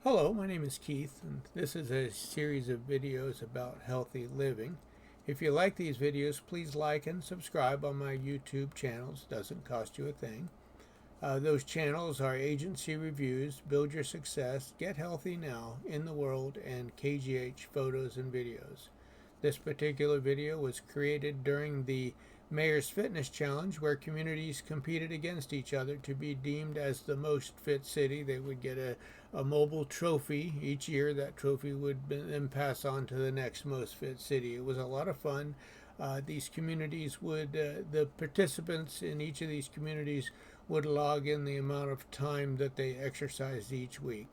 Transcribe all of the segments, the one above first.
Hello, my name is Keith, and this is a series of videos about healthy living. If you like these videos, please like and subscribe on my YouTube channels. Doesn't cost you a thing. Those channels are Agency Reviews, Build Your Success, Get Healthy Now, In the World, and KGH Photos and Videos. This particular video was created during the Mayor's Fitness Challenge, where communities competed against each other to be deemed as the most fit city. They would get a mobile trophy each year. That trophy would then pass on to the next most fit city. It was a lot of fun. These communities the participants in each of these communities would log in the amount of time that they exercised each week.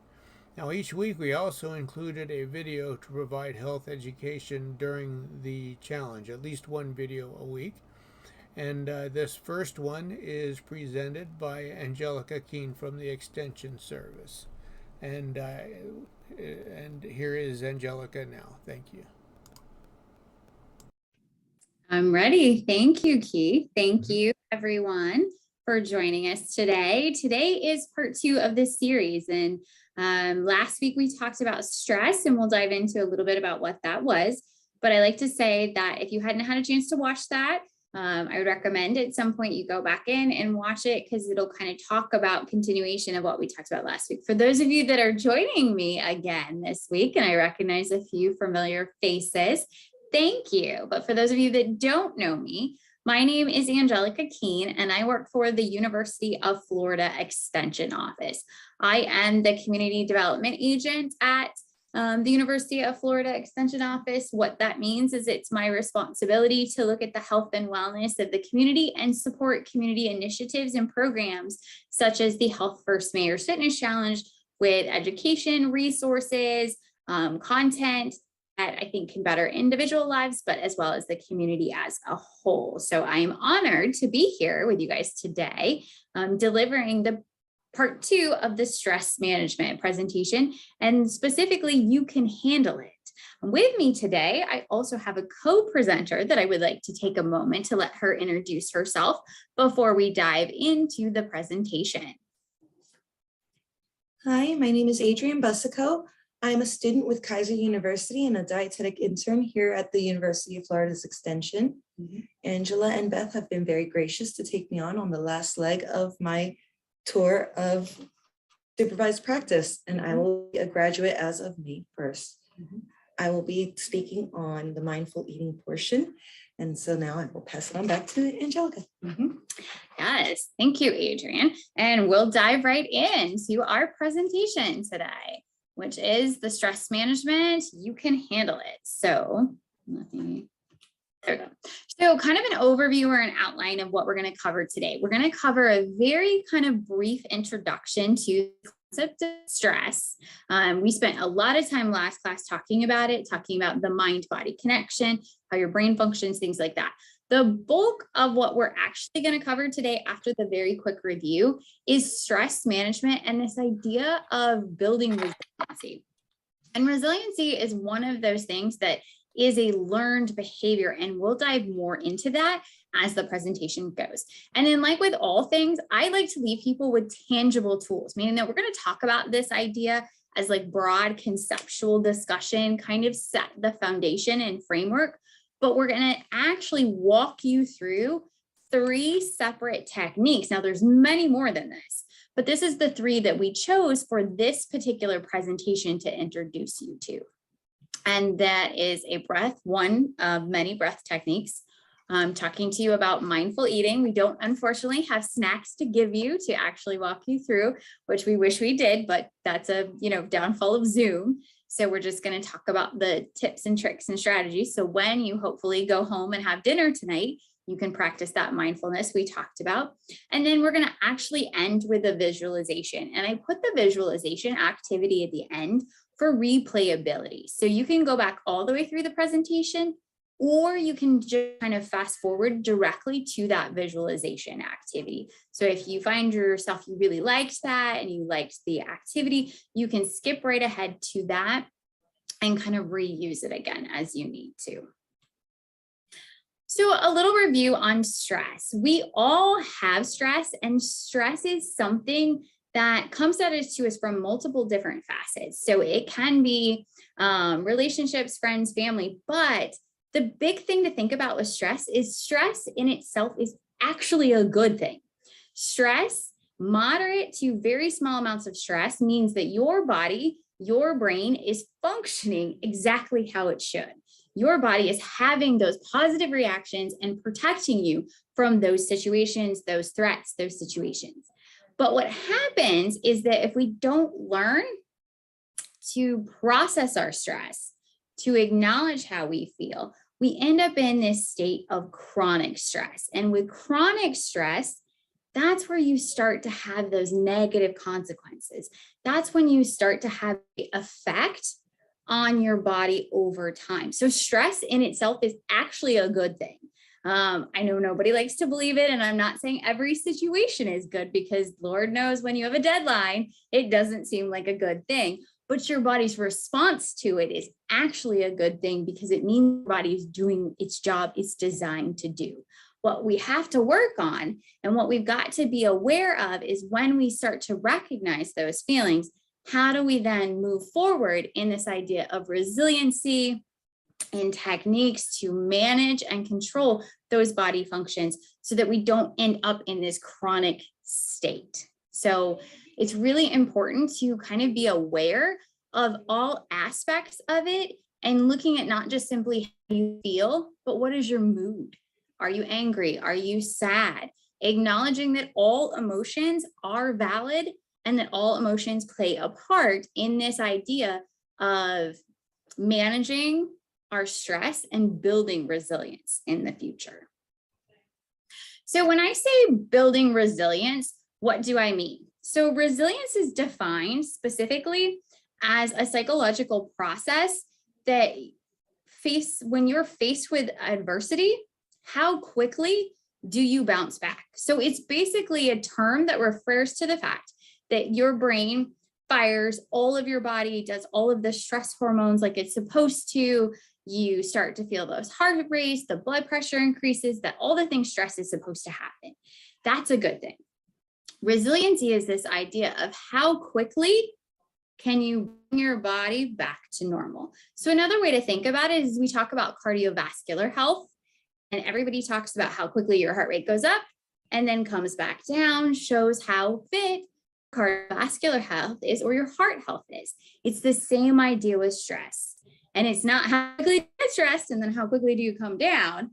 Now, each week we also included a video to provide health education during the challenge, at least one video a week. And this first one is presented by Angelika Keene from the Extension Service. And here is Angelika now. Thank you. I'm ready. Thank you, Keith. Thank you, everyone, for joining us today. Today is part 2 of this series. And last week we talked about stress, and we'll dive into a little bit about what that was. But I like to say that if you hadn't had a chance to watch that, I would recommend at some point you go back in and watch it, because it'll kind of talk about continuation of what we talked about last week. For those of you that are joining me again this week, and I recognize a few familiar faces, thank you. But for those of you that don't know me, my name is Angelika Keene, and I work for the University of Florida Extension Office. I am the community development agent at the University of Florida Extension Office. What that means is it's my responsibility to look at the health and wellness of the community and support community initiatives and programs such as the Health First Mayor's Fitness Challenge with education, resources, content that I think can better individual lives, but as well as the community as a whole. So I'm honored to be here with you guys today, delivering the part 2 of the stress management presentation, and specifically, you can handle it. With me today, I also have a co-presenter that I would like to take a moment to let her introduce herself before we dive into the presentation. Hi, my name is Adrianne Busico. I'm a student with Kaiser University and a dietetic intern here at the University of Florida's Extension. Angela and Beth have been very gracious to take me on the last leg of my tour of supervised practice, and I will be a graduate as of May 1st. I will be speaking on the mindful eating portion, and so now I will pass it on back to Angelica. Yes, thank you, Adrianne. And we'll dive right into our presentation today, which is the stress management. You can handle it. So there we go. So kind of an overview or an outline of what we're going to cover today. We're going to cover a very kind of brief introduction to the concept of stress. We spent a lot of time last class talking about it, talking about the mind-body connection, how your brain functions, things like that. The bulk of what we're actually going to cover today, after the very quick review, is stress management and this idea of building resiliency. And resiliency is one of those things that is a learned behavior, and we'll dive more into that as the presentation goes. And then, like with all things, I like to leave people with tangible tools, meaning that we're going to talk about this idea as like broad conceptual discussion, kind of set the foundation and framework, but we're going to actually walk you through 3 separate techniques. Now, there's many more than this, but this is the 3 that we chose for this particular presentation to introduce you to. And that is one of many breath techniques. I'm talking to you about mindful eating. We don't, unfortunately, have snacks to give you to actually walk you through, which we wish we did, but that's a downfall of Zoom. So we're just going to talk about the tips and tricks and strategies. So when you hopefully go home and have dinner tonight, you can practice that mindfulness we talked about. And then we're going to actually end with a visualization. And I put the visualization activity at the end for replayability. So you can go back all the way through the presentation, or you can just kind of fast forward directly to that visualization activity. So if you find yourself, you really liked that and you liked the activity, you can skip right ahead to that and kind of reuse it again as you need to. So a little review on stress. We all have stress, and stress is something that comes at us to us from multiple different facets. So it can be relationships, friends, family, but the big thing to think about with stress in itself is actually a good thing. Stress, moderate to very small amounts of stress, means that your body, your brain is functioning exactly how it should. Your body is having those positive reactions and protecting you from those situations, those threats, those situations. But what happens is that if we don't learn to process our stress, to acknowledge how we feel, we end up in this state of chronic stress. And with chronic stress, that's where you start to have those negative consequences. That's when you start to have the effect on your body over time. So stress in itself is actually a good thing. I know nobody likes to believe it, and I'm not saying every situation is good, because Lord knows when you have a deadline, it doesn't seem like a good thing. But your body's response to it is actually a good thing, because it means your body is doing its job it's designed to do. What we have to work on and what we've got to be aware of is when we start to recognize those feelings, how do we then move forward in this idea of resiliency and techniques to manage and control those body functions so that we don't end up in this chronic state. So it's really important to kind of be aware of all aspects of it and looking at not just simply how you feel, but what is your mood? Are you angry? Are you sad? Acknowledging that all emotions are valid and that all emotions play a part in this idea of managing our stress and building resilience in the future. So when I say building resilience, what do I mean? So resilience is defined specifically as a psychological process that when you're faced with adversity, how quickly do you bounce back? So it's basically a term that refers to the fact that your brain fires all of your body, does all of the stress hormones like it's supposed to. You start to feel those heart rates, the blood pressure increases, that all the things stress is supposed to happen. That's a good thing. Resiliency is this idea of how quickly can you bring your body back to normal. So another way to think about it is we talk about cardiovascular health, and everybody talks about how quickly your heart rate goes up and then comes back down, shows how fit cardiovascular health is or your heart health is. It's the same idea with stress. And it's not how quickly you get stressed and then how quickly do you come down.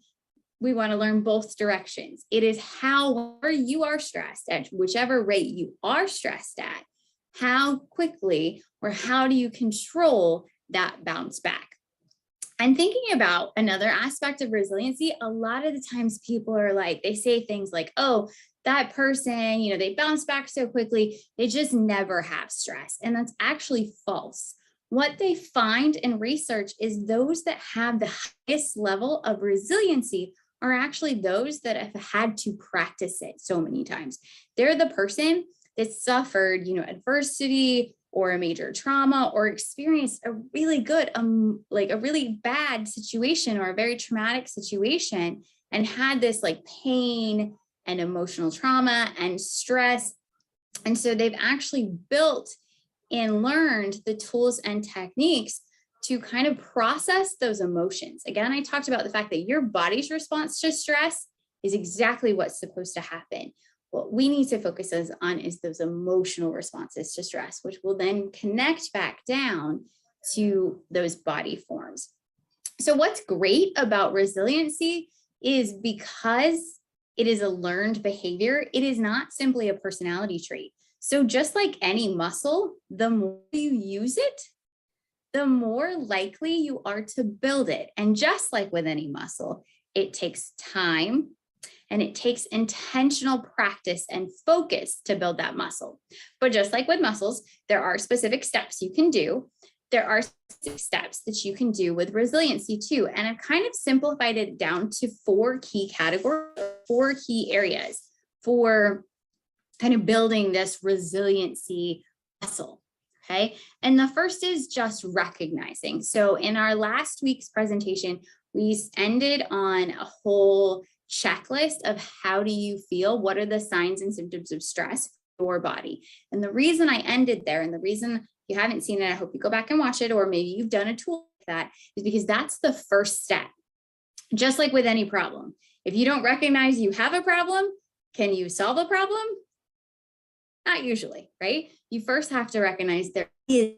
We want to learn both directions. It is how you are stressed at whichever rate you are stressed at, how quickly or how do you control that bounce back? And thinking about another aspect of resiliency, a lot of the times people are like, they say things like, oh, that person, they bounce back so quickly, they just never have stress. And that's actually false. What they find in research is those that have the highest level of resiliency are actually those that have had to practice it so many times. They're the person that suffered, adversity or a major trauma or experienced a really good, like a really bad situation or a very traumatic situation and had this like pain and emotional trauma and stress. And so they've actually built and learned the tools and techniques to kind of process those emotions. Again, I talked about the fact that your body's response to stress is exactly what's supposed to happen. What we need to focus on is those emotional responses to stress, which will then connect back down to those body forms. So what's great about resiliency is because it is a learned behavior, it is not simply a personality trait. So just like any muscle, the more you use it, the more likely you are to build it. And just like with any muscle, it takes time and it takes intentional practice and focus to build that muscle. But just like with muscles, there are specific steps you can do. There are steps that you can do with resiliency too. And I've kind of simplified it down to 4 key categories, 4 key areas for kind of building this resiliency muscle. Okay. And the first is just recognizing. So in our last week's presentation, we ended on a whole checklist of how do you feel? What are the signs and symptoms of stress? your body. And the reason I ended there, and the reason you haven't seen it, I hope you go back and watch it, or maybe you've done a tool like that, is because that's the first step. Just like with any problem, if you don't recognize you have a problem, can you solve a problem? Not usually, right? You first have to recognize there is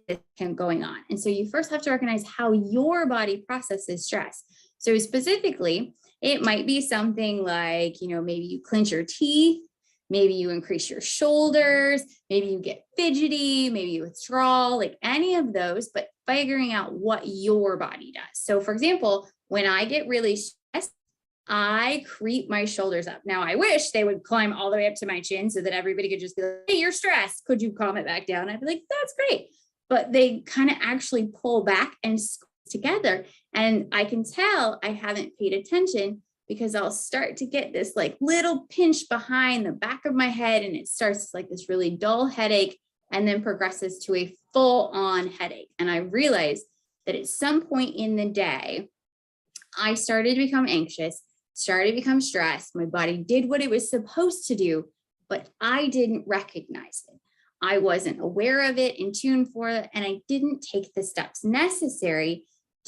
going on. And so you first have to recognize how your body processes stress. So specifically, it might be something like, maybe you clench your teeth, maybe you increase your shoulders, maybe you get fidgety, maybe you withdraw, like any of those, but figuring out what your body does. So for example, when I get really stressed, I creep my shoulders up. Now, I wish they would climb all the way up to my chin so that everybody could just be like, hey, you're stressed. Could you calm it back down? I'd be like, that's great. But they kind of actually pull back and squeeze together. And I can tell I haven't paid attention because I'll start to get this like little pinch behind the back of my head. And it starts like this really dull headache and then progresses to a full on headache. And I realized that at some point in the day, I started to become anxious, started to become stressed. My body did what it was supposed to do, but I didn't recognize it. I wasn't aware of it, in tune for it, and I didn't take the steps necessary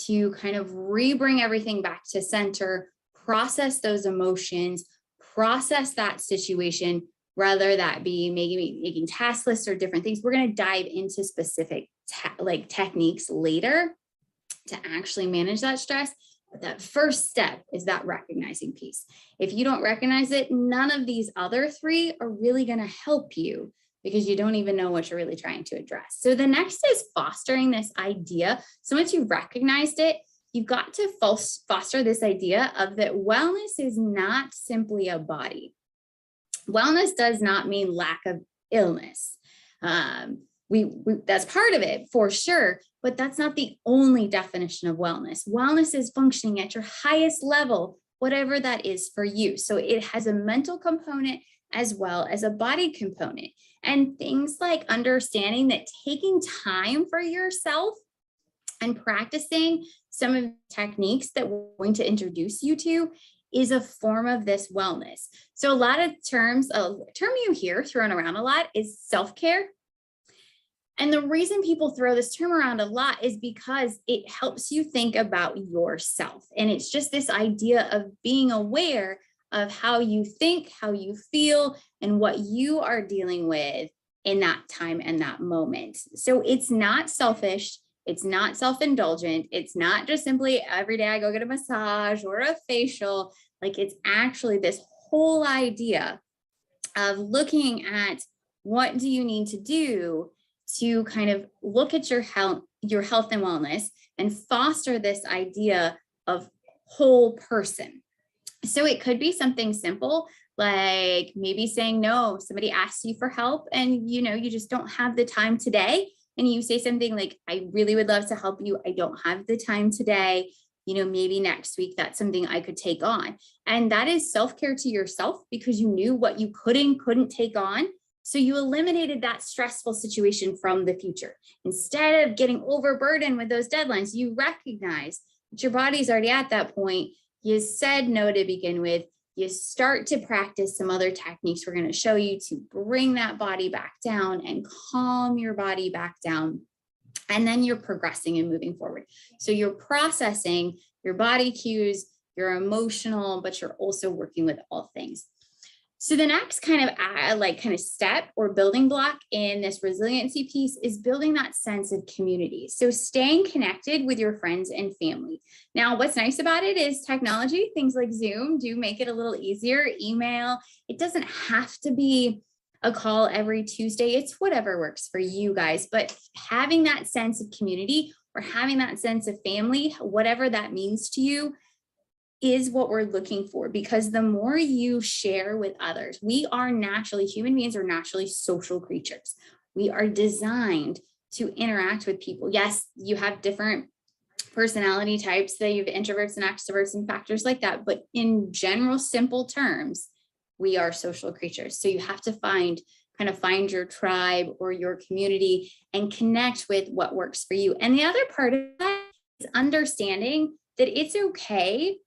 to kind of bring everything back to center, process those emotions, process that situation, whether that be making task lists or different things. We're going to dive into specific techniques later to actually manage that stress. But that first step is that recognizing piece. If you don't recognize it, none of these other three are really going to help you because you don't even know what you're really trying to address. So the next is fostering this idea. So once you've recognized it, you've got to foster this idea of that wellness is not simply a body. Wellness does not mean lack of illness. That's part of it for sure, but that's not the only definition of wellness. Wellness is functioning at your highest level, whatever that is for you. So it has a mental component as well as a body component. And things like understanding that taking time for yourself and practicing some of the techniques that we're going to introduce you to is a form of this wellness. So a lot of terms, a term you hear thrown around a lot is self-care. And the reason people throw this term around a lot is because it helps you think about yourself. And it's just this idea of being aware of how you think, how you feel, and what you are dealing with in that time and that moment. So it's not selfish. It's not self-indulgent. It's not just simply every day I go get a massage or a facial. Like it's actually this whole idea of looking at what do you need to do to kind of look at your health and wellness and foster this idea of whole person. So it could be something simple, like maybe saying no. Somebody asks you for help and you just don't have the time today. And you say something like, I really would love to help you. I don't have the time today. Maybe next week, that's something I could take on. And that is self-care to yourself because you knew what you couldn't take on. So you eliminated that stressful situation from the future. Instead of getting overburdened with those deadlines, you recognize that your body's already at that point. You said no to begin with. You start to practice some other techniques we're going to show you to bring that body back down and calm your body back down. And then you're progressing and moving forward. So you're processing your body cues, you're emotional, but you're also working with all things. So the next kind of step or building block in this resiliency piece is building that sense of community. So staying connected with your friends and family. Now, what's nice about it is technology, things like Zoom do make it a little easier, email. It doesn't have to be a call every Tuesday. It's whatever works for you guys, but having that sense of community or having that sense of family, whatever that means to you, is what we're looking for, because the more you share with others, human beings are naturally social creatures. We are designed to interact with people. Yes, you have different personality types, that you have introverts and extroverts and factors like that. But in general, simple terms, we are social creatures. So you have to find your tribe or your community and connect with what works for you. And the other part of that is understanding that it's okay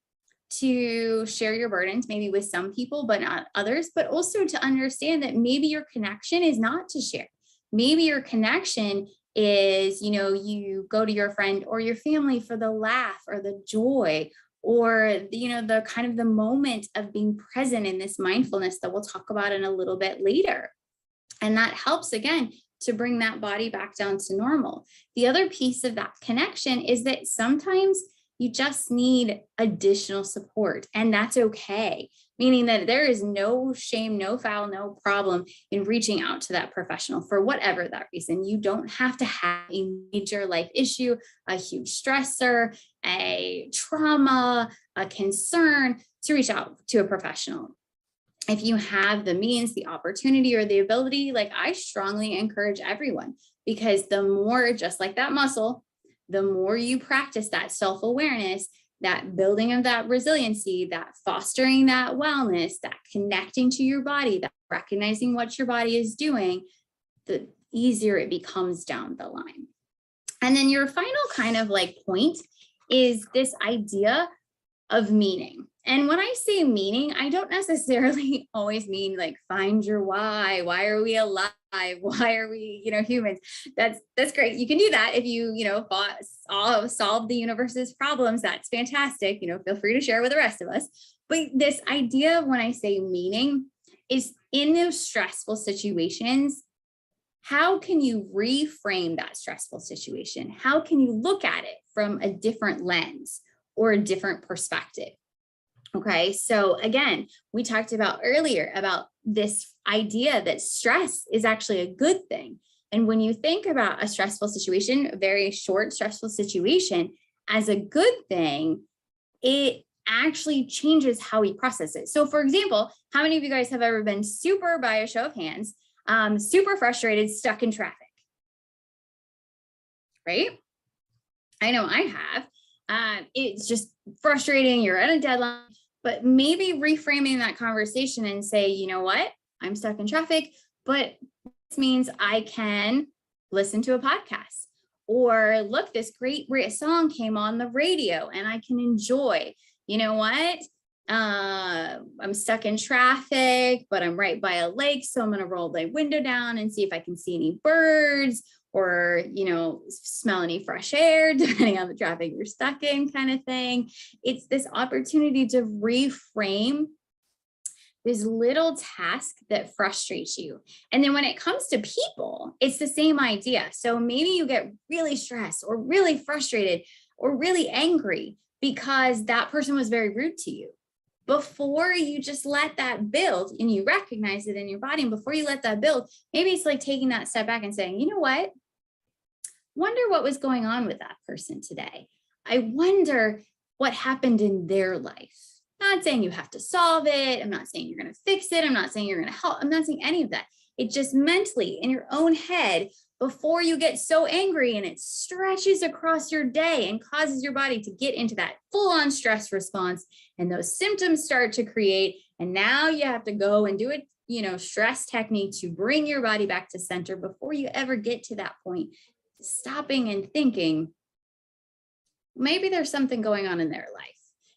to share your burdens, maybe with some people, but not others, but also to understand that maybe your connection is not to share. Maybe your connection is, you go to your friend or your family for the laugh or the joy, or, the kind of the moment of being present in this mindfulness that we'll talk about in a little bit later. And that helps, again, to bring that body back down to normal. The other piece of that connection is that sometimes you just need additional support, and that's okay. Meaning that there is no shame, no foul, no problem in reaching out to that professional for whatever that reason. You don't have to have a major life issue, a huge stressor, a trauma, a concern to reach out to a professional. If you have the means, the opportunity, or the ability, like, I strongly encourage everyone, because the more, just like that muscle, the more you practice that self-awareness, that building of that resiliency, that fostering that wellness, that connecting to your body, that recognizing what your body is doing, the easier it becomes down the line. And then your final kind of like point is this idea of meaning. And when I say meaning, I don't necessarily always mean like find your why. Why are we alive? Why are we, humans? That's great. You can do that if you, solve the universe's problems. That's fantastic. Feel free to share with the rest of us. But this idea of when I say meaning is in those stressful situations, how can you reframe that stressful situation? How can you look at it from a different lens or a different perspective? Okay, so again, we talked about earlier about this idea that stress is actually a good thing. And when you think about a stressful situation, a very short stressful situation, as a good thing, it actually changes how we process it. So for example, how many of you guys have ever been super, by a show of hands, super frustrated, stuck in traffic? Right? I know I have. It's just frustrating. You're at a deadline. But maybe reframing that conversation and say, you know what, I'm stuck in traffic, but this means I can listen to a podcast, or look, this great song came on the radio and I can enjoy. You know what? I'm stuck in traffic, but I'm right by a lake. So I'm going to roll the window down and see if I can see any birds, or, smell any fresh air, depending on the traffic you're stuck in, kind of thing. It's this opportunity to reframe this little task that frustrates you. And then when it comes to people, it's the same idea. So maybe you get really stressed or really frustrated or really angry because that person was very rude to you. Before you just let that build and you recognize it in your body, and before you let that build, maybe it's like taking that step back and saying, you know what? Wonder what was going on with that person today. I wonder what happened in their life. Not saying you have to solve it. I'm not saying you're going to fix it. I'm not saying you're going to help. I'm not saying any of that. It just mentally in your own head, before you get so angry and it stretches across your day and causes your body to get into that full-on stress response, and those symptoms start to create. And now you have to go and do it, stress technique to bring your body back to center before you ever get to that point. Stopping and thinking, maybe there's something going on in their life.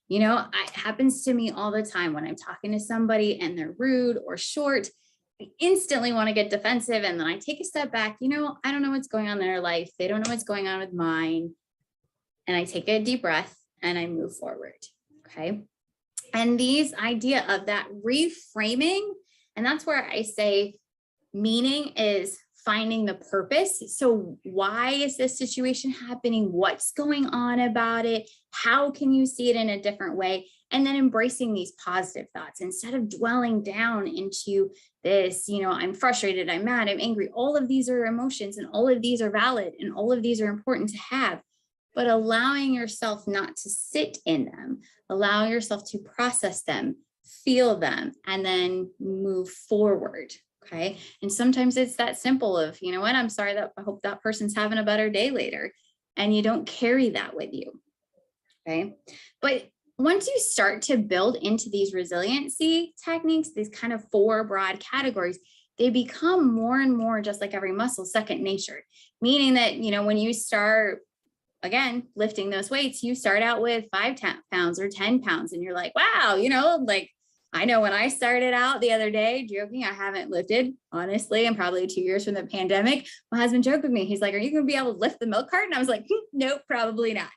It happens to me all the time when I'm talking to somebody and they're rude or short. I instantly want to get defensive. And then I take a step back. I don't know what's going on in their life. They don't know what's going on with mine. And I take a deep breath and I move forward. Okay. And these idea of that reframing, and that's where I say meaning is finding the purpose. So why is this situation happening? What's going on about it? How can you see it in a different way? And then embracing these positive thoughts instead of dwelling down into this, I'm frustrated, I'm mad, I'm angry. All of these are emotions, and all of these are valid, and all of these are important to have, but allowing yourself not to sit in them, allow yourself to process them, feel them, and then move forward. Okay. And sometimes it's that simple of, I'm sorry, that I hope that person's having a better day later. And you don't carry that with you. Okay. But once you start to build into these resiliency techniques, these kind of 4 broad categories, they become more and more, just like every muscle, second nature, meaning that, when you start again, lifting those weights, you start out with 5 pounds or 10 pounds and you're like, wow, you know, like I know when I started out the other day, joking, I haven't lifted, honestly, and probably 2 years from the pandemic. My husband joked with me. He's like, are you going to be able to lift the milk carton? I was like, nope, probably not.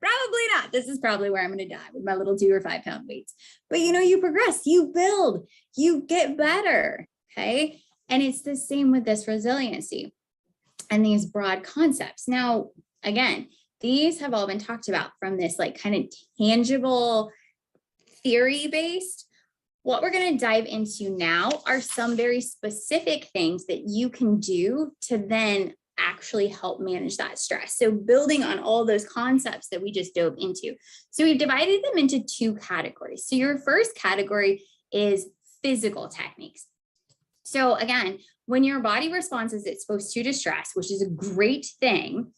Probably not. This is probably where I'm going to die with my little 2 or 5 pound weights. But you know, you progress, you build, you get better. Okay. And it's the same with this resiliency and these broad concepts. Now, again, these have all been talked about from this like kind of tangible theory based. What we're going to dive into now are some very specific things that you can do to then actually help manage that stress. So building on all those concepts that we just dove into. So we've divided them into 2 categories. So your first category is physical techniques. So again, when your body responds as it's supposed to stress, which is a great thing,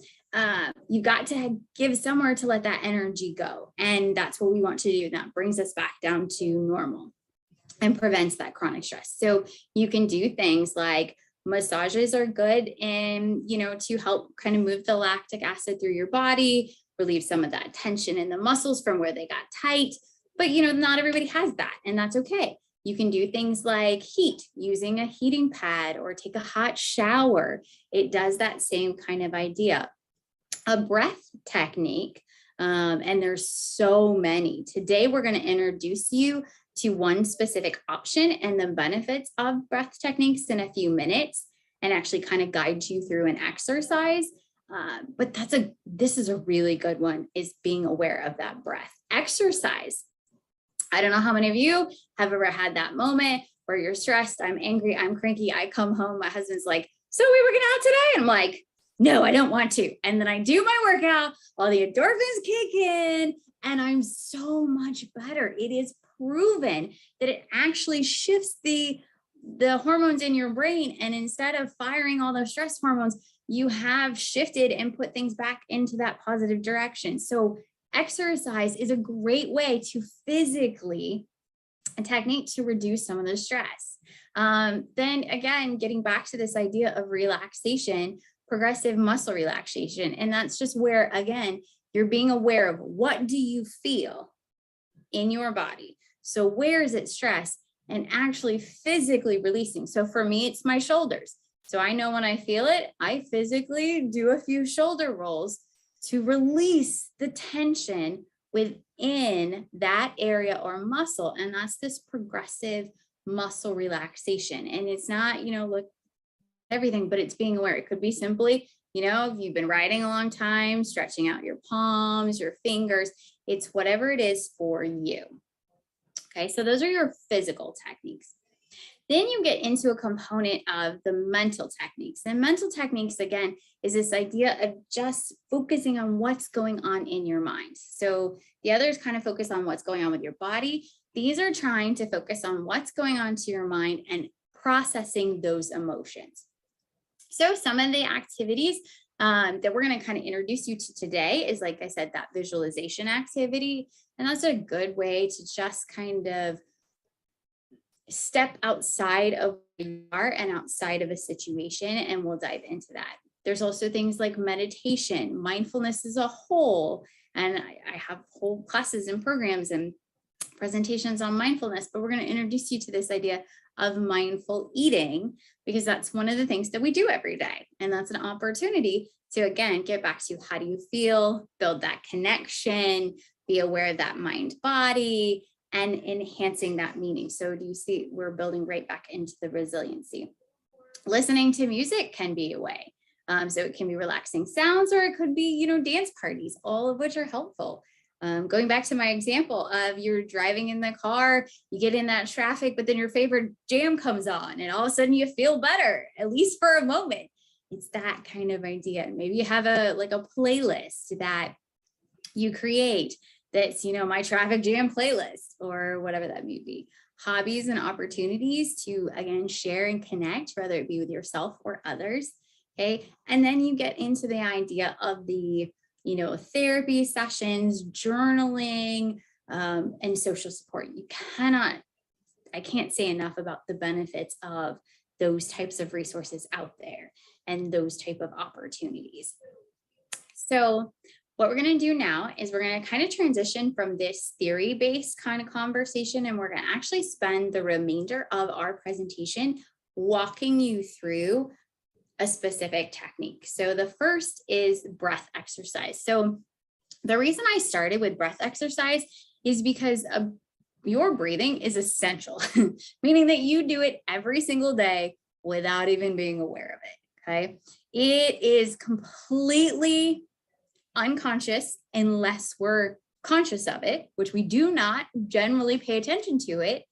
you've got to give somewhere to let that energy go. And that's what we want to do. That brings us back down to normal and prevents that chronic stress. So you can do things like massages are good and, you know, to help kind of move the lactic acid through your body, relieve some of that tension in the muscles from where they got tight. But, you know, not everybody has that, and that's okay. You can do things like heat, using a heating pad, or take a hot shower. It does that same kind of idea. A breath technique, and there's so many. Today, we're going to introduce you to one specific option and the benefits of breath techniques in a few minutes, and actually kind of guide you through an exercise. But this is a really good one, is being aware of that breath. Exercise. I don't know how many of you have ever had that moment where you're stressed, I'm angry, I'm cranky, I come home, my husband's like, so we working out today? I'm like, no, I don't want to. And then I do my workout, all the endorphins kick in, and I'm so much better. It is proven that it actually shifts the hormones in your brain. And instead of firing all those stress hormones, you have shifted and put things back into that positive direction. So exercise is a great way to physically, a technique to reduce some of the stress. Then again, getting back to this idea of relaxation, progressive muscle relaxation. And that's just where, again, you're being aware of what do you feel in your body. So where is it stress, and actually physically releasing. So for me, it's my shoulders. So I know when I feel it, I physically do a few shoulder rolls to release the tension within that area or muscle. And that's this progressive muscle relaxation. And it's not, you know, look, everything, but it's being aware. It could be simply, you know, if you've been riding a long time, stretching out your palms, your fingers, it's whatever it is for you. Okay, so those are your physical techniques. Then you get into a component of the mental techniques. And mental techniques, again, is this idea of just focusing on what's going on in your mind. So the others kind of focus on what's going on with your body. These are trying to focus on what's going on to your mind and processing those emotions. So some of the activities that we're going to kind of introduce you to today is, like I said, that visualization activity. And that's a good way to just kind of step outside of where you are and outside of a situation, and we'll dive into that. There's also things like meditation, mindfulness as a whole, and I have whole classes and programs and presentations on mindfulness, but we're going to introduce you to this idea of mindful eating, because that's one of the things that we do every day. And that's an opportunity to, again, get back to how do you feel, build that connection, be aware of that mind body, and enhancing that meaning. So do you see we're building right back into the resiliency? Listening to music can be a way. So it can be relaxing sounds, or it could be, you know, dance parties, all of which are helpful. Going back to my example of you're driving in the car, you get in that traffic, but then your favorite jam comes on and all of a sudden you feel better, at least for a moment. It's that kind of idea. Maybe you have a playlist that you create that's, you know, my traffic jam playlist or whatever that may be. Hobbies and opportunities to, again, share and connect, whether it be with yourself or others. Okay. And then you get into the idea of the, you know, therapy sessions, journaling, and social support. I can't say enough about the benefits of those types of resources out there and those type of opportunities. So what we're going to do now is we're going to kind of transition from this theory-based kind of conversation, and we're going to actually spend the remainder of our presentation walking you through a specific technique. So the first is breath exercise. So the reason I started with breath exercise is because your breathing is essential, meaning that you do it every single day without even being aware of it, okay? It is completely unconscious unless we're conscious of it, which we do not generally pay attention to it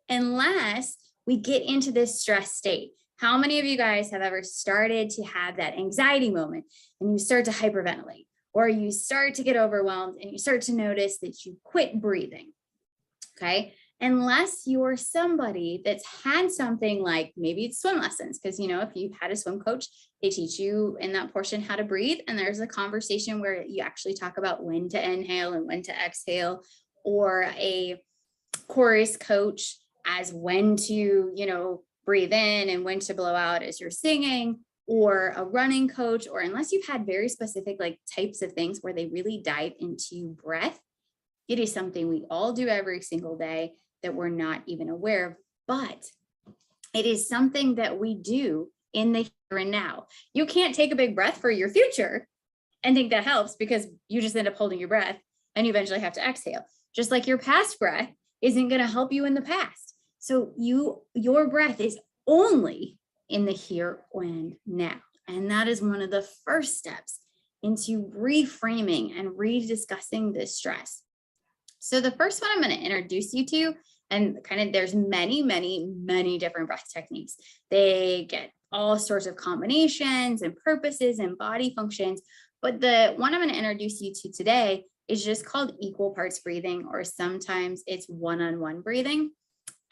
unless we get into this stress state. How many of you guys have ever started to have that anxiety moment and you start to hyperventilate, or you start to get overwhelmed and you start to notice that you quit breathing? Okay. Unless you're somebody that's had something like maybe it's swim lessons, because, you know, if you've had a swim coach, they teach you in that portion how to breathe. And there's a conversation where you actually talk about when to inhale and when to exhale, or a chorus coach as when to, you know, breathe in and when to blow out as you're singing, or a running coach, or unless you've had very specific like types of things where they really dive into breath, it is something we all do every single day that we're not even aware of, but it is something that we do in the here and now. You can't take a big breath for your future and think that helps, because you just end up holding your breath and you eventually have to exhale. Just like your past breath isn't going to help you in the past. So your breath is only in the here and now. And that is one of the first steps into reframing and rediscussing this stress. So the first one I'm going to introduce you to, and kind of there's many, many, many different breath techniques. They get all sorts of combinations and purposes and body functions. But the one I'm going to introduce you to today is just called equal parts breathing, or sometimes it's one-on-one breathing.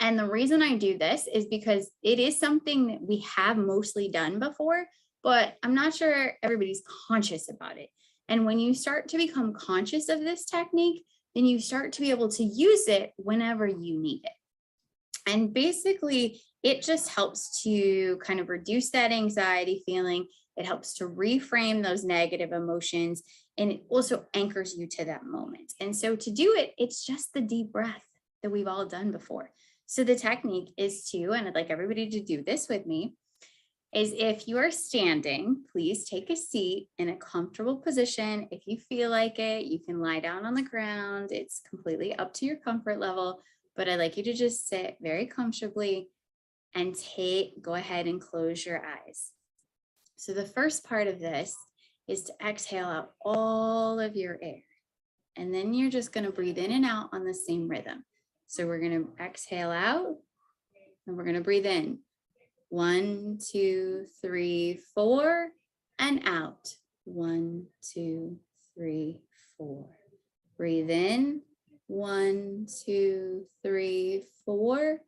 And the reason I do this is because it is something that we have mostly done before, but I'm not sure everybody's conscious about it. And when you start to become conscious of this technique, then you start to be able to use it whenever you need it. And basically, it just helps to kind of reduce that anxiety feeling. It helps to reframe those negative emotions, and it also anchors you to that moment. And so to do it, it's just the deep breath that we've all done before. So the technique is to, and I'd like everybody to do this with me, is if you are standing, please take a seat in a comfortable position. If you feel like it, you can lie down on the ground. It's completely up to your comfort level, but I'd like you to just sit very comfortably and go ahead and close your eyes. So the first part of this is to exhale out all of your air. And then you're just going to breathe in and out on the same rhythm. So we're going to exhale out and we're going to breathe in. 1, 2, 3, 4, and out. 1, 2, 3, 4. Breathe in. 1, 2, 3, 4,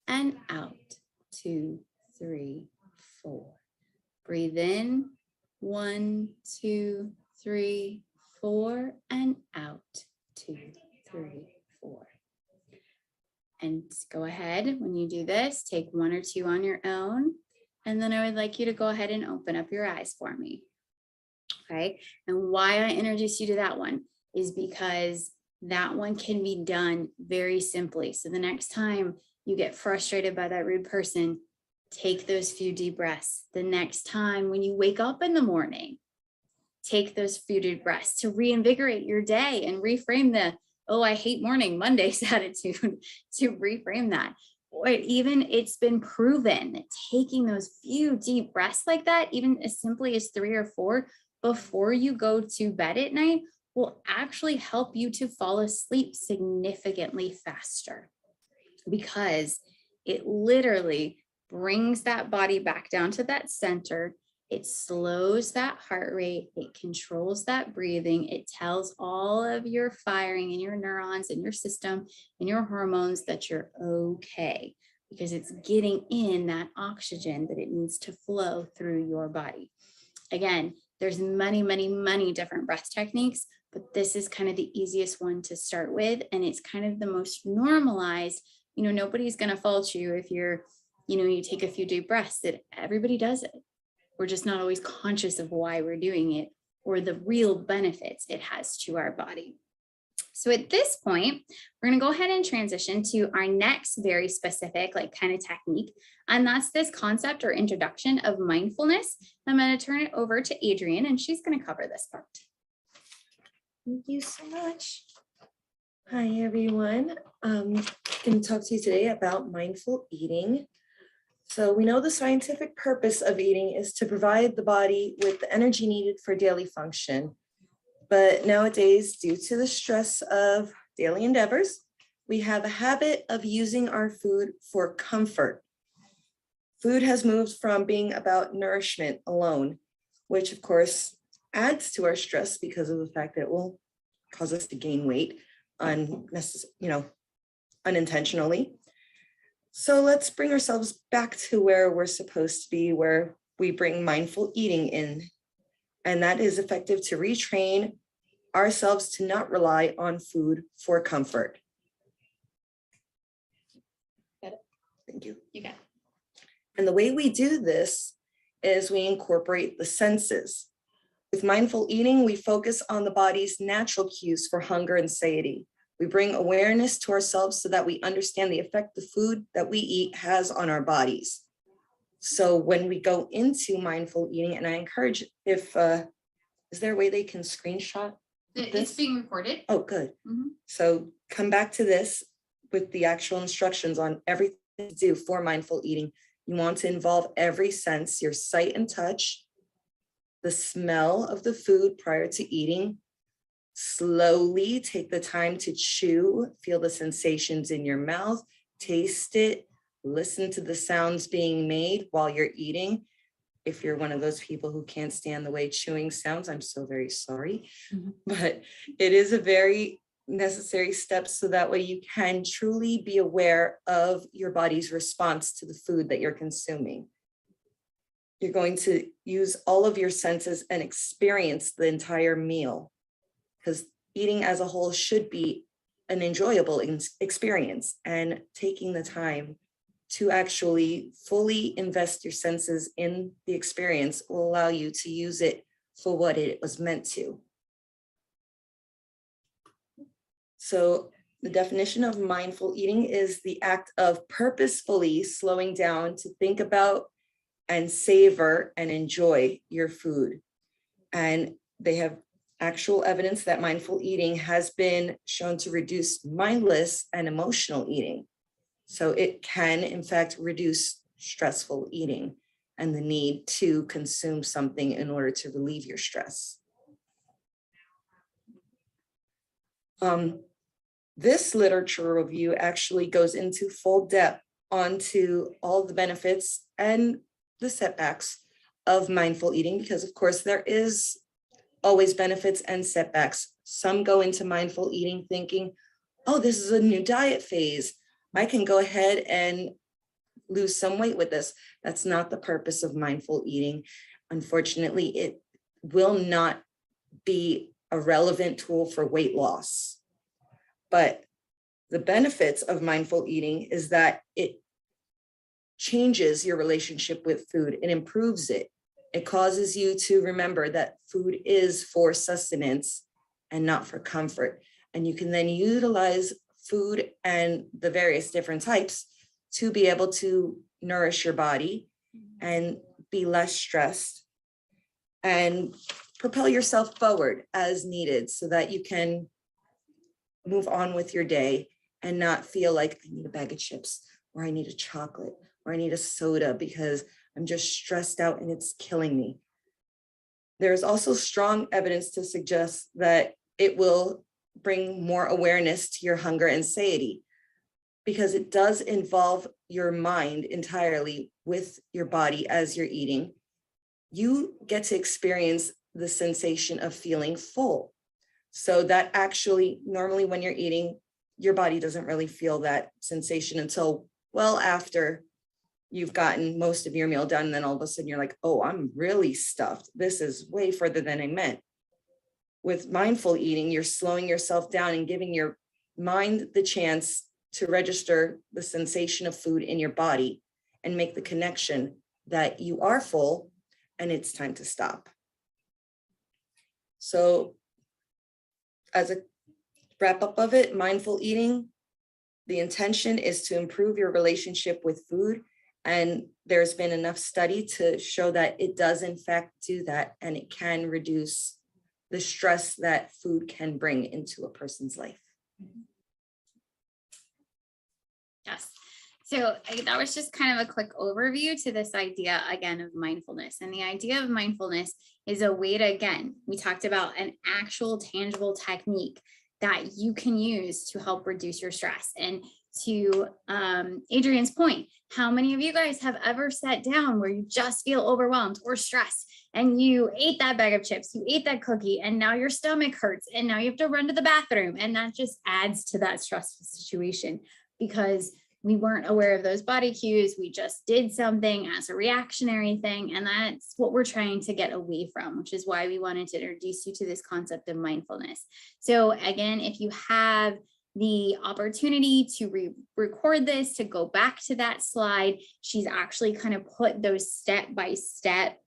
and out. 2, 3, 4. Breathe in. 1, 2, 3, 4, and out. 2, 3, 4. And go ahead, when you do this, take 1 or 2 on your own. And then I would like you to go ahead and open up your eyes for me. Okay. And why I introduced you to that one is because that one can be done very simply. So the next time you get frustrated by that rude person, take those few deep breaths. The next time when you wake up in the morning, take those few deep breaths to reinvigorate your day and reframe the, oh, I hate morning Mondays attitude, to reframe that. Or even it's been proven that taking those few deep breaths like that, even as simply as 3 or 4 before you go to bed at night, will actually help you to fall asleep significantly faster, because it literally brings that body back down to that center. It slows that heart rate. It controls that breathing. It tells all of your firing in your neurons and your system and your hormones that you're okay, because it's getting in that oxygen that it needs to flow through your body. Again, there's many, many, many different breath techniques, but this is kind of the easiest one to start with. And it's kind of the most normalized. You know, nobody's going to fault you if you're, you take a few deep breaths. That everybody does it. We're just not always conscious of why we're doing it or the real benefits it has to our body. So at this point, we're going to go ahead and transition to our next very specific kind of technique. And that's this concept or introduction of mindfulness. I'm going to turn it over to Adrianne, and she's going to cover this part. Thank you so much. Hi, everyone. I'm going to talk to you today about mindful eating. So we know the scientific purpose of eating is to provide the body with the energy needed for daily function. But nowadays, due to the stress of daily endeavors, we have a habit of using our food for comfort. Food has moved from being about nourishment alone, which of course adds to our stress because of the fact that it will cause us to gain weight unintentionally. So let's bring ourselves back to where we're supposed to be, where we bring mindful eating in. And that is effective to retrain ourselves to not rely on food for comfort. Got it. Thank you. You got it. And the way we do this is we incorporate the senses. With mindful eating, we focus on the body's natural cues for hunger and satiety. We bring awareness to ourselves so that we understand the effect the food that we eat has on our bodies. So when we go into mindful eating, and I encourage is there a way they can screenshot It's this? being recorded. Oh, good. Mhm. So come back to this with the actual instructions on everything to do for mindful eating. You want to involve every sense, your sight and touch, the smell of the food prior to eating. Slowly take the time to chew, feel the sensations in your mouth, taste it, listen to the sounds being made while you're eating. If you're one of those people who can't stand the way chewing sounds, I'm so very sorry. But it is a very necessary step so that way you can truly be aware of your body's response to the food that you're consuming. You're going to use all of your senses and experience the entire meal, because eating as a whole should be an enjoyable experience, and taking the time to actually fully invest your senses in the experience will allow you to use it for what it was meant to. So the definition of mindful eating is the act of purposefully slowing down to think about and savor and enjoy your food. And they have actual evidence that mindful eating has been shown to reduce mindless and emotional eating. So it can, in fact, reduce stressful eating and the need to consume something in order to relieve your stress. This literature review actually goes into full depth onto all the benefits and the setbacks of mindful eating, because of course there is always benefits and setbacks. Some go into mindful eating thinking, oh, this is a new diet phase. I can go ahead and lose some weight with this. That's not the purpose of mindful eating. Unfortunately, it will not be a relevant tool for weight loss. But the benefits of mindful eating is that it changes your relationship with food. It improves it. It causes you to remember that food is for sustenance and not for comfort. And you can then utilize food and the various different types to be able to nourish your body and be less stressed and propel yourself forward as needed so that you can move on with your day and not feel like I need a bag of chips or I need a chocolate or I need a soda because I'm just stressed out and it's killing me. There's also strong evidence to suggest that it will bring more awareness to your hunger and satiety, because it does involve your mind entirely with your body as you're eating. You get to experience the sensation of feeling full. So that actually, normally when you're eating, your body doesn't really feel that sensation until well after you've gotten most of your meal done. And then all of a sudden you're like, oh, I'm really stuffed. This is way further than I meant. With mindful eating, you're slowing yourself down and giving your mind the chance to register the sensation of food in your body and make the connection that you are full and it's time to stop. So as a wrap up of it, mindful eating, the intention is to improve your relationship with food. And there's been enough study to show that it does in fact do that, and it can reduce the stress that food can bring into a person's life. Yes. So that was just kind of a quick overview to this idea again of mindfulness. And the idea of mindfulness is a way to, again, we talked about an actual tangible technique that you can use to help reduce your stress. And to Adrianne's point, how many of you guys have ever sat down where you just feel overwhelmed or stressed and you ate that bag of chips, you ate that cookie, and now your stomach hurts and now you have to run to the bathroom, and that just adds to that stressful situation because we weren't aware of those body cues. We just did something as a reactionary thing. And that's what we're trying to get away from, which is why we wanted to introduce you to this concept of mindfulness. So again, if you have the opportunity to record this, to go back to that slide, she's actually kind of put those step-by-step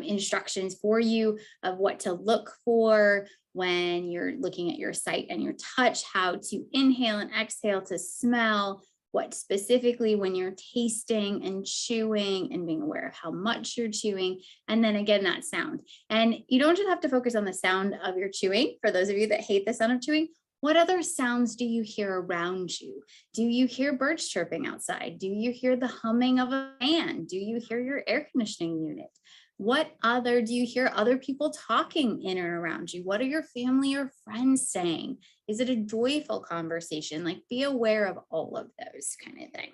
instructions for you of what to look for when you're looking at your sight and your touch, how to inhale and exhale, to smell, what specifically when you're tasting and chewing and being aware of how much you're chewing. And then again, that sound. And you don't just have to focus on the sound of your chewing. For those of you that hate the sound of chewing, what other sounds do you hear around you? Do you hear birds chirping outside? Do you hear the humming of a fan? Do you hear your air conditioning unit? What other, do you hear other people talking in and around you? What are your family or friends saying? Is it a joyful conversation? Like, be aware of all of those kind of thing.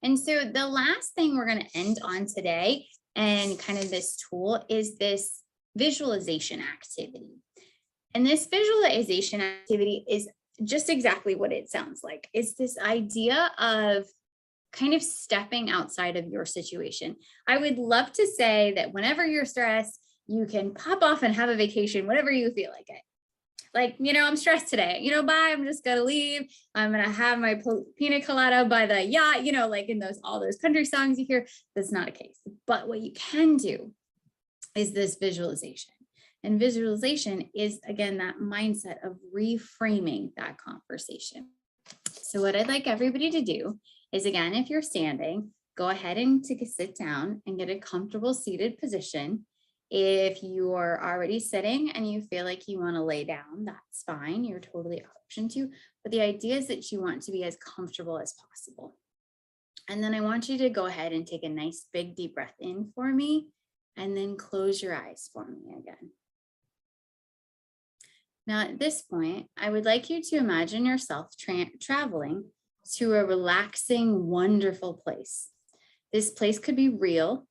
And so the last thing we're going to end on today and kind of this tool is this visualization activity. And this visualization activity is just exactly what it sounds like. It's this idea of kind of stepping outside of your situation. I would love to say that whenever you're stressed, you can pop off and have a vacation, whenever you feel like it. Like, I'm stressed today, bye, I'm just gonna leave. I'm gonna have my pina colada by the yacht, like in all those country songs you hear. That's not a case. But what you can do is this visualization. And visualization is, again, that mindset of reframing that conversation. So what I'd like everybody to do is, again, if you're standing, go ahead and sit down and get a comfortable seated position. If you are already sitting and you feel like you want to lay down, that's fine. You're totally option to. But the idea is that you want to be as comfortable as possible. And then I want you to go ahead and take a nice big deep breath in for me, and then close your eyes for me again. Now, at this point, I would like you to imagine yourself traveling to a relaxing, wonderful place. This place could be real,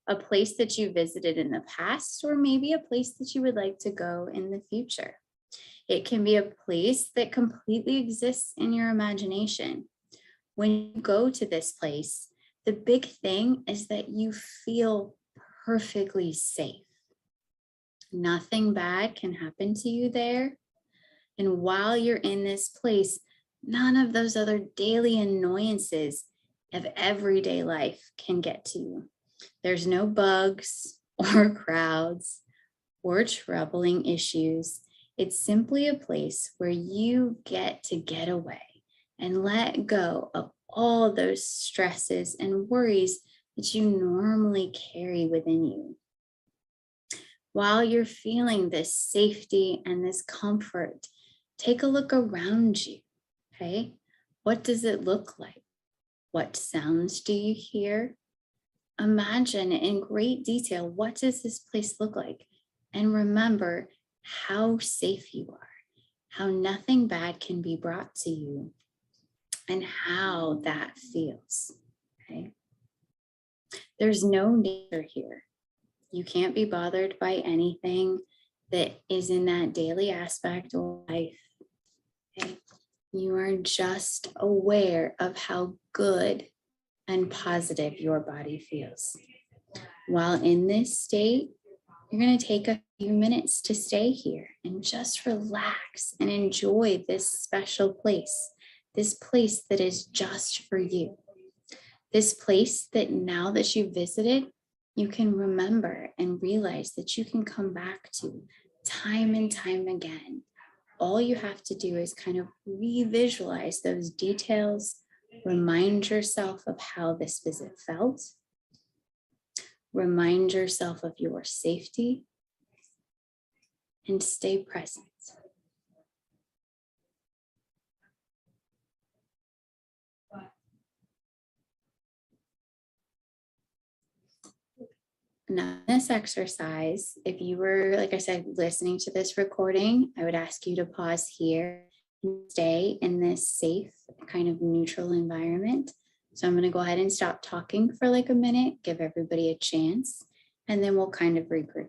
a place that you visited in the past, or maybe a place that you would like to go in the future. It can be a place that completely exists in your imagination. When you go to this place, the big thing is that you feel perfectly safe. Nothing bad can happen to you there. And while you're in this place, none of those other daily annoyances of everyday life can get to you. There's no bugs or crowds or troubling issues. It's simply a place where you get to get away and let go of all those stresses and worries that you normally carry within you. While you're feeling this safety and this comfort, take a look around you, okay? What does it look like? What sounds do you hear? Imagine in great detail, what does this place look like? And remember how safe you are, how nothing bad can be brought to you, and how that feels, okay? There's no danger here. You can't be bothered by anything that is in that daily aspect of life. Okay? You are just aware of how good and positive your body feels. While in this state, you're going to take a few minutes to stay here and just relax and enjoy this special place, this place that is just for you. This place that now that you visited, you can remember and realize that you can come back to time and time again. All you have to do is kind of re-visualize those details, remind yourself of how this visit felt, remind yourself of your safety, and stay present. Now, this exercise, if you were, like I said, listening to this recording, I would ask you to pause here and stay in this safe, kind of neutral environment. So I'm going to go ahead and stop talking for like a minute, give everybody a chance, and then we'll kind of regroup.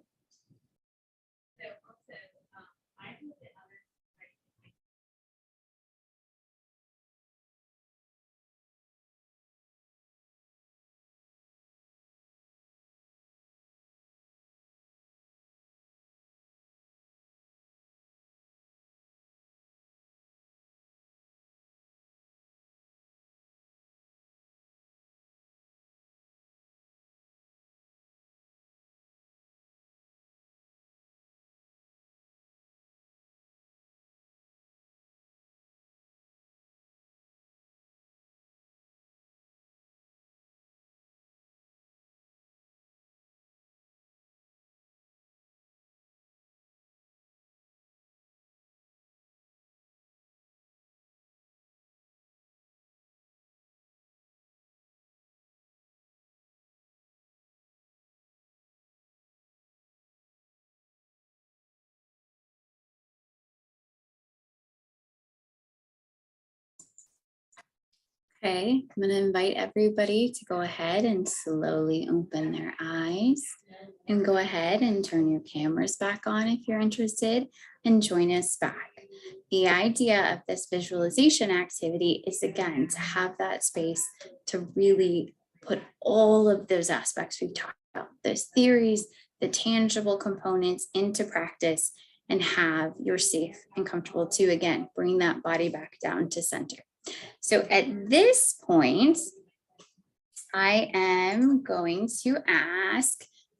Okay, I'm going to invite everybody to go ahead and slowly open their eyes and go ahead and turn your cameras back on if you're interested and join us back. The idea of this visualization activity is, again, to have that space to really put all of those aspects we've talked about, those theories, the tangible components into practice, and have your safe and comfortable to, again, bring that body back down to center. So at this point, I am going to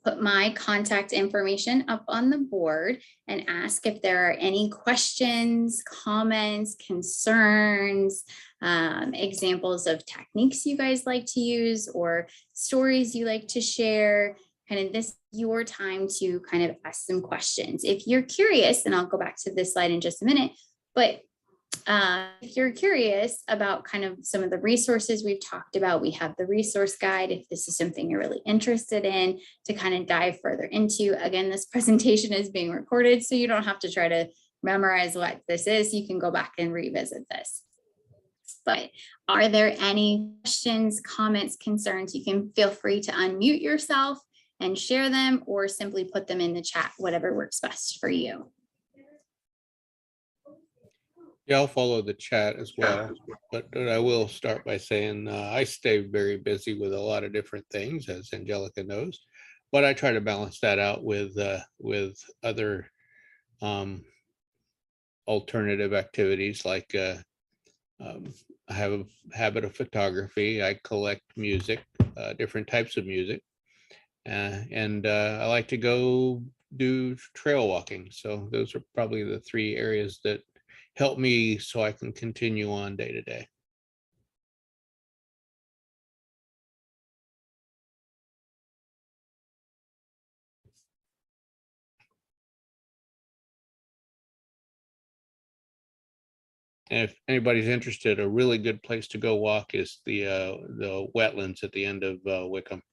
put my contact information up on the board and ask if there are any questions, comments, concerns, examples of techniques you guys like to use or stories you like to share. Kind of this is your time to kind of ask some questions. If you're curious, and I'll go back to this slide in just a minute, but if you're curious about kind of some of the resources we've talked about, we have the resource guide if this is something you're really interested in to kind of dive further into. Again, this presentation is being recorded, so you don't have to try to memorize what this is. You can go back and revisit this. But are there any questions, comments, concerns? You can feel free to unmute yourself and share them or simply put them in the chat, whatever works best for you. Yeah, I'll follow the chat as well, but I will start by saying I stay very busy with a lot of different things, as Angelika knows, but I try to balance that out with other alternative activities like I have a habit of photography. I collect music, different types of music, and I like to go do trail walking. So those are probably the three areas that help me so I can continue on day to day. And if anybody's interested, a really good place to go walk is the wetlands at the end of Wickham.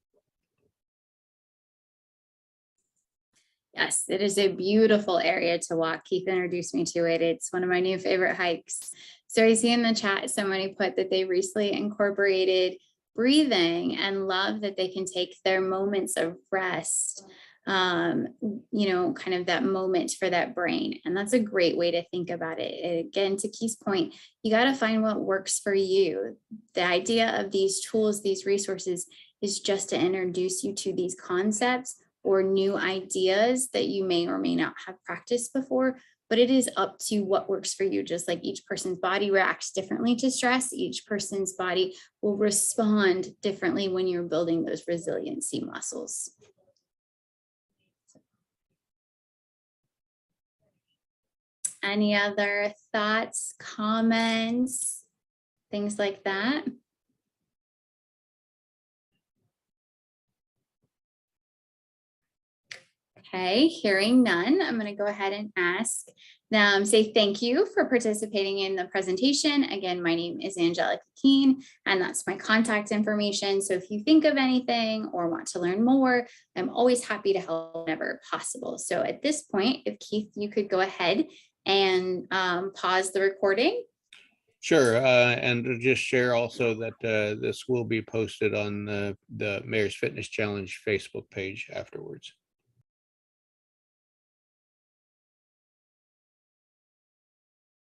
Yes, it is a beautiful area to walk. Keith introduced me to it. It's one of my new favorite hikes. So I see in the chat, somebody put that they recently incorporated breathing and love that they can take their moments of rest, kind of that moment for that brain. And that's a great way to think about it. Again, to Keith's point, you got to find what works for you. The idea of these tools, these resources, is just to introduce you to these concepts or new ideas that you may or may not have practiced before, but it is up to what works for you. Just like each person's body reacts differently to stress, each person's body will respond differently when you're building those resiliency muscles. Any other thoughts, comments, things like that? Okay, hearing none, I'm going to go ahead and ask them, say thank you for participating in the presentation. Again, my name is Angelika Keene, and that's my contact information. So if you think of anything or want to learn more, I'm always happy to help whenever possible. So at this point, if Keith, you could go ahead and pause the recording. Sure, and to just share also that this will be posted on the Mayor's Fitness Challenge Facebook page afterwards.